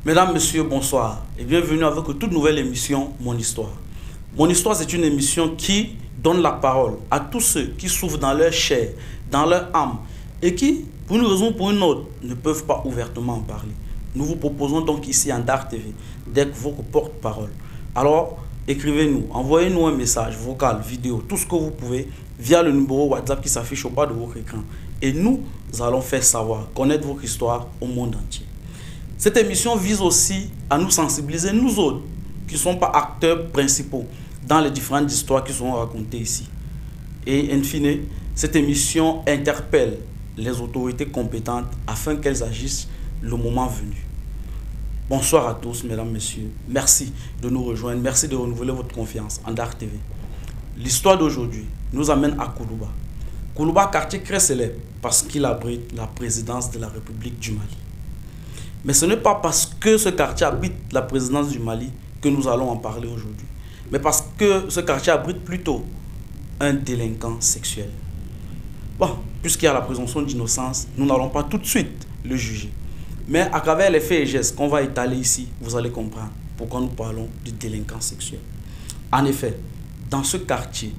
Mesdames, Messieurs, bonsoir et bienvenue avec une toute nouvelle émission Mon Histoire. Mon Histoire, c'est une émission qui donne la parole à tous ceux qui souffrent dans leur chair, dans leur âme et qui, pour une raison ou pour une autre, ne peuvent pas ouvertement en parler. Nous vous proposons donc ici en Dark TV d'être votre porte-parole. Alors, écrivez-nous, envoyez-nous un message vocal, vidéo, tout ce que vous pouvez via le numéro WhatsApp qui s'affiche au bas de votre écran. Et nous allons faire savoir, connaître votre histoire au monde entier. Cette émission vise aussi à nous sensibiliser, nous autres, qui ne sommes pas acteurs principaux dans les différentes histoires qui sont racontées ici. Et in fine, cette émission interpelle les autorités compétentes afin qu'elles agissent le moment venu. Bonsoir à tous, mesdames, messieurs. Merci de nous rejoindre. Merci de renouveler votre confiance en Dark TV. L'histoire d'aujourd'hui nous amène à Koulouba. Koulouba, quartier très célèbre parce qu'il abrite la présidence de la République du Mali. Mais ce n'est pas parce que ce quartier abrite la présidence du Mali que nous allons en parler aujourd'hui. Mais parce que ce quartier abrite plutôt un délinquant sexuel. Bon, puisqu'il y a la présomption d'innocence, nous n'allons pas tout de suite le juger. Mais à travers les faits et gestes qu'on va étaler ici, vous allez comprendre pourquoi nous parlons du délinquant sexuel. En effet, dans ce quartier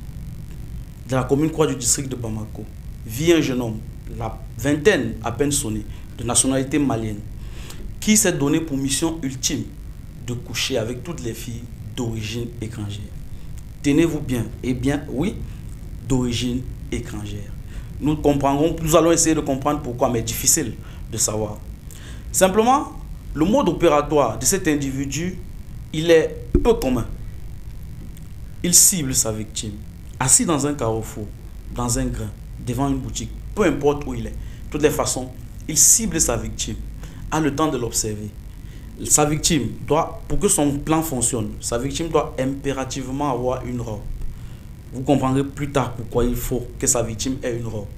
de la commune Croix du district de Bamako, vit un jeune homme, la vingtaine à peine sonnée, de nationalité malienne, qui s'est donné pour mission ultime de coucher avec toutes les filles d'origine étrangère. Tenez-vous bien, et bien, oui, d'origine étrangère. Nous allons essayer de comprendre pourquoi, mais difficile de savoir. Simplement, le mode opératoire de cet individu, il est peu commun. Il cible sa victime, assis dans un carrefour, dans un grain, devant une boutique, peu importe où il est. De toutes les façons, il cible sa victime, a le temps de l'observer. Sa victime doit, pour que son plan fonctionne, sa victime doit impérativement avoir une robe. Vous comprendrez plus tard pourquoi il faut que sa victime ait une robe.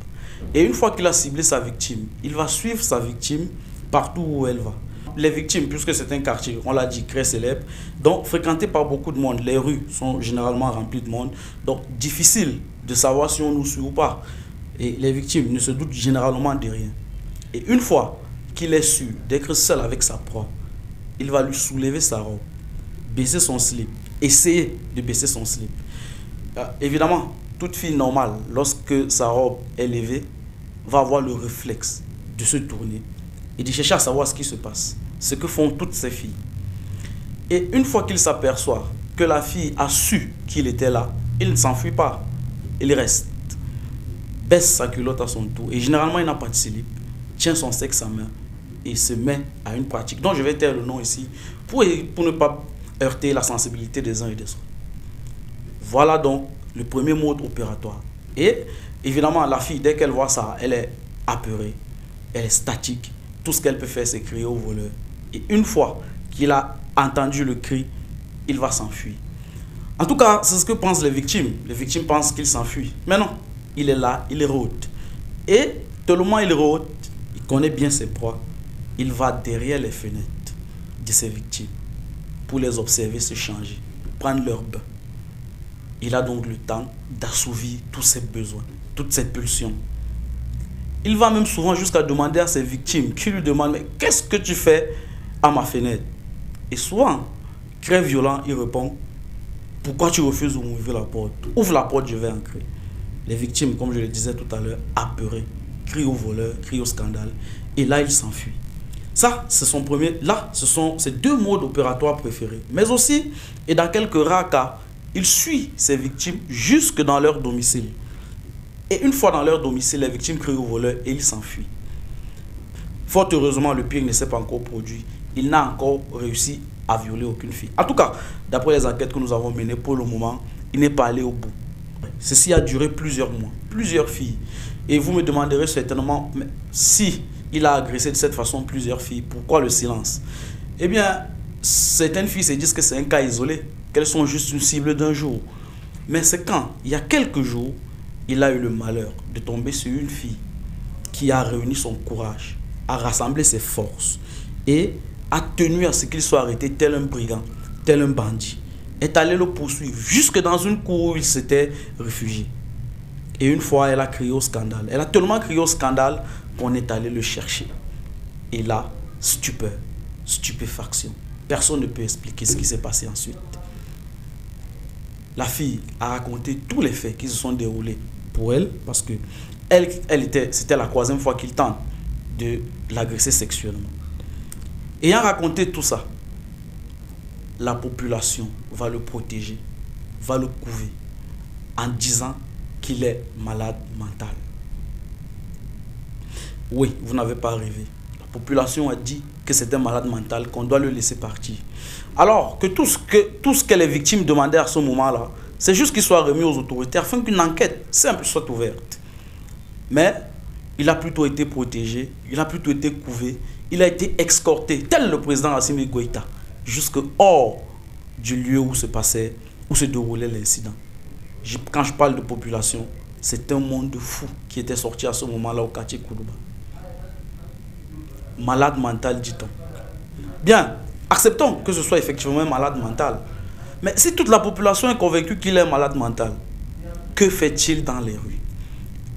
Et une fois qu'il a ciblé sa victime, il va suivre sa victime partout où elle va. Les victimes, puisque c'est un quartier, on l'a dit, très célèbre, donc fréquenté par beaucoup de monde, les rues sont généralement remplies de monde, donc difficile de savoir si on nous suit ou pas. Et les victimes ne se doutent généralement de rien. Et une fois qu'il est sûr d'être seul avec sa proie, il va lui soulever sa robe, baisser son slip, essayer de baisser son slip. Évidemment, toute fille normale, lorsque sa robe est levée, va avoir le réflexe de se tourner et de chercher à savoir ce qui se passe, ce que font toutes ces filles. Et une fois qu'il s'aperçoit que la fille a su qu'il était là, il ne s'enfuit pas, il reste, baisse sa culotte à son tour, et généralement il n'a pas de slip, tient son sexe à main et se met à une pratique dont je vais taire le nom ici pour ne pas heurter la sensibilité des uns et des autres. Voilà donc le premier mode opératoire. Et évidemment, la fille, dès qu'elle voit ça, elle est apeurée, elle est statique. Tout ce qu'elle peut faire, c'est crier au voleur. Et une fois qu'il a entendu le cri, il va s'enfuir. En tout cas, c'est ce que pensent les victimes. Les victimes pensent qu'il s'enfuit. Mais non, il est là, il rôde. Et tellement il rôde, il connaît bien ses proies. Il va derrière les fenêtres de ses victimes pour les observer se changer, prendre leur bain. Il a donc le temps d'assouvir tous ses besoins, toutes ses pulsions. Il va même souvent jusqu'à demander à ses victimes qui lui demandent « Mais qu'est-ce que tu fais à ma fenêtre ?» Et souvent, très violent, il répond « Pourquoi tu refuses de m'ouvrir la porte? Ouvre la porte, je vais entrer. » Les victimes, comme je le disais tout à l'heure, apeurées, crient au voleur, crient au scandale. Et là, il s'enfuit. Ça, c'est son premier. Là, ce sont ses deux modes opératoires préférés. Mais aussi, et dans quelques rares cas, il suit ses victimes jusque dans leur domicile. Et une fois dans leur domicile, les victimes crient au voleur et il s'enfuit. Fort heureusement, le pire ne s'est pas encore produit. Il n'a encore réussi à violer aucune fille. En tout cas, d'après les enquêtes que nous avons menées pour le moment, il n'est pas allé au bout. Ceci a duré plusieurs mois, plusieurs filles. Et vous me demanderez certainement, mais si il a agressé de cette façon plusieurs filles, pourquoi le silence? Eh bien, certaines filles se disent que c'est un cas isolé, qu'elles sont juste une cible d'un jour. Mais c'est quand, il y a quelques jours, il a eu le malheur de tomber sur une fille qui a réuni son courage, a rassemblé ses forces et a tenu à ce qu'il soit arrêté tel un brigand, tel un bandit. Est allé le poursuivre jusque dans une cour où il s'était réfugié. Et une fois, elle a crié au scandale. Elle a tellement crié au scandale qu'on est allé le chercher. Et là, stupeur. stupéfaction. Personne ne peut expliquer ce qui s'est passé ensuite. La fille a raconté tous les faits qui se sont déroulés pour elle, parce que c'était la troisième fois qu'il tente de l'agresser sexuellement. Ayant raconté tout ça, la population va le protéger, va le couver, en disant qu'il est malade mental. Oui, vous n'avez pas rêvé. La population a dit que c'est un malade mental, qu'on doit le laisser partir. Alors que tout ce que les victimes demandaient à ce moment-là, c'est juste qu'il soit remis aux autorités afin qu'une enquête simple soit ouverte. Mais il a plutôt été protégé, il a plutôt été couvé, il a été escorté, tel le président Assimi Goïta, jusque hors du lieu où se déroulait l'incident. Quand je parle de population, c'est un monde fou qui était sorti à ce moment-là au quartier Koulouba. Malade mental, dit-on. Bien, acceptons que ce soit effectivement un malade mental. Mais si toute la population est convaincue qu'il est un malade mental, que fait-il dans les rues?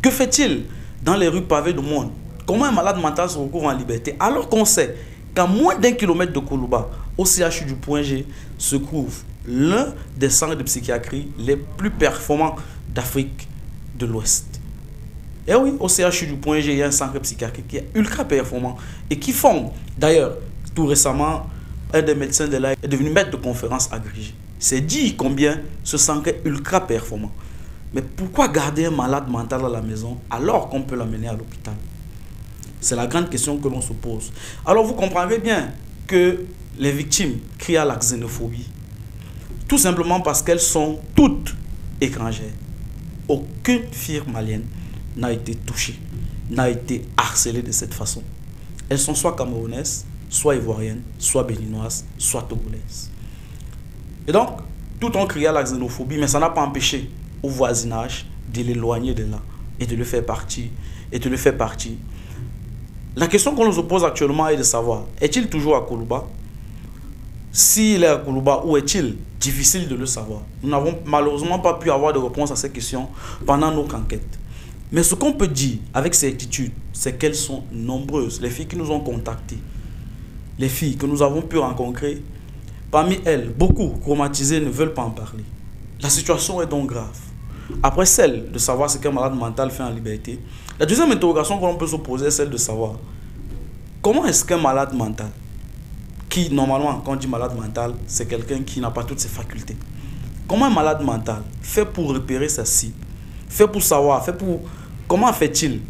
Que fait-il dans les rues pavées de monde? Comment un malade mental se retrouve en liberté alors qu'on sait qu'à moins d'1 kilomètre de Koulouba, au CHU du Point G, se trouve l'un des centres de psychiatrie les plus performants d'Afrique de l'Ouest. Et oui, au CHU du Point G, il y a un centre psychiatrique qui est ultra performant et qui forme. D'ailleurs, tout récemment, un des médecins de là est devenu maître de conférence agrégé. C'est dit combien ce centre est ultra performant. Mais pourquoi garder un malade mental à la maison alors qu'on peut l'amener à l'hôpital? C'est la grande question que l'on se pose. Alors vous comprendrez bien que les victimes crient à la xénophobie. Tout simplement parce qu'elles sont toutes étrangères. Aucune fille malienne n'a été touchée, n'a été harcelée de cette façon. Elles sont soit camerounaises, soit ivoiriennes, soit béninoises, soit togolaises. Et donc, tout ont crié à la xénophobie, mais ça n'a pas empêché au voisinage de l'éloigner de là et de le faire partir. La question qu'on nous pose actuellement est de savoir, est-il toujours à Koulouba? S'il est à Koulouba, où est-il? Difficile de le savoir. Nous n'avons malheureusement pas pu avoir de réponse à ces questions pendant nos enquêtes. Mais ce qu'on peut dire avec certitude, c'est qu'elles sont nombreuses. Les filles qui nous ont contactés, les filles que nous avons pu rencontrer, parmi elles, beaucoup traumatisées ne veulent pas en parler. La situation est donc grave. Après celle de savoir ce qu'un malade mental fait en liberté, la deuxième interrogation que l'on peut se poser est celle de savoir comment est-ce qu'un malade mental, qui normalement, quand on dit malade mental, c'est quelqu'un qui n'a pas toutes ses facultés. Comment un malade mental fait pour repérer sa cible, fait pour savoir, comment fait-il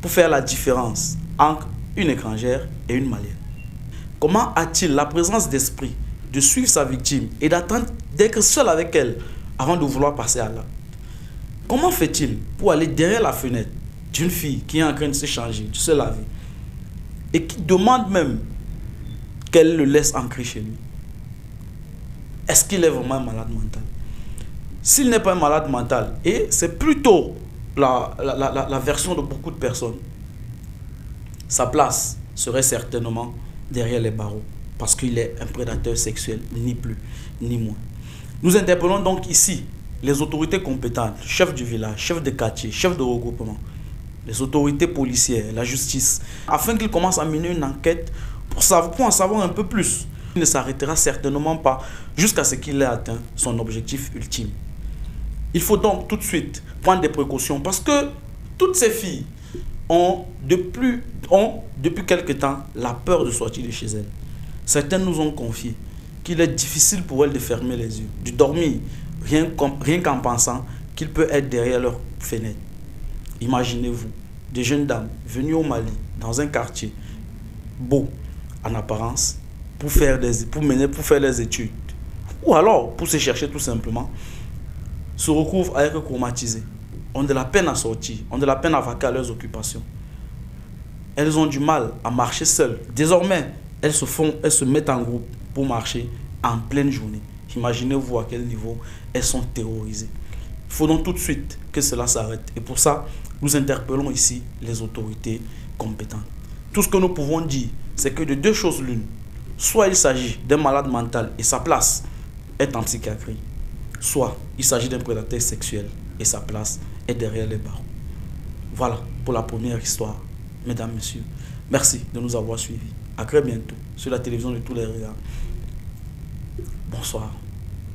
pour faire la différence entre une étrangère et une malienne? Comment a-t-il la présence d'esprit de suivre sa victime et d'attendre d'être seul avec elle avant de vouloir passer à l'acte? Comment fait-il pour aller derrière la fenêtre d'une fille qui est en train de se changer, de se laver, et qui demande même qu'elle le laisse entrer chez lui? Est-ce qu'il est vraiment un malade mental? S'il n'est pas un malade mental, et c'est plutôt la version de beaucoup de personnes, sa place serait certainement derrière les barreaux, parce qu'il est un prédateur sexuel, ni plus, ni moins. Nous interpellons donc ici les autorités compétentes, chefs du village, chefs de quartier, chefs de regroupement, les autorités policières, la justice, afin qu'ils commencent à mener une enquête pour en savoir un peu plus. Il ne s'arrêtera certainement pas jusqu'à ce qu'il ait atteint son objectif ultime. Il faut donc tout de suite prendre des précautions parce que toutes ces filles ont depuis quelque temps la peur de sortir de chez elles. Certaines nous ont confié qu'il est difficile pour elles de fermer les yeux, de dormir, rien qu'en pensant qu'il peut être derrière leur fenêtre. Imaginez-vous, des jeunes dames venues au Mali, dans un quartier beau en apparence, pour faire les études, ou alors pour se chercher tout simplement, se retrouvent à être traumatisées, ont de la peine à sortir, ont de la peine à vaquer à leurs occupations. Elles ont du mal à marcher seules. Désormais, elles se mettent en groupe pour marcher en pleine journée. Imaginez-vous à quel niveau elles sont terrorisées. Il faut donc tout de suite que cela s'arrête. Et pour ça, nous interpellons ici les autorités compétentes. Tout ce que nous pouvons dire, c'est que de deux choses l'une. Soit il s'agit d'un malade mental et sa place est en psychiatrie. Soit il s'agit d'un prédateur sexuel et sa place est derrière les barreaux. Voilà pour la première histoire. Mesdames, Messieurs, merci de nous avoir suivis. À très bientôt sur la télévision de tous les regards. Bonsoir.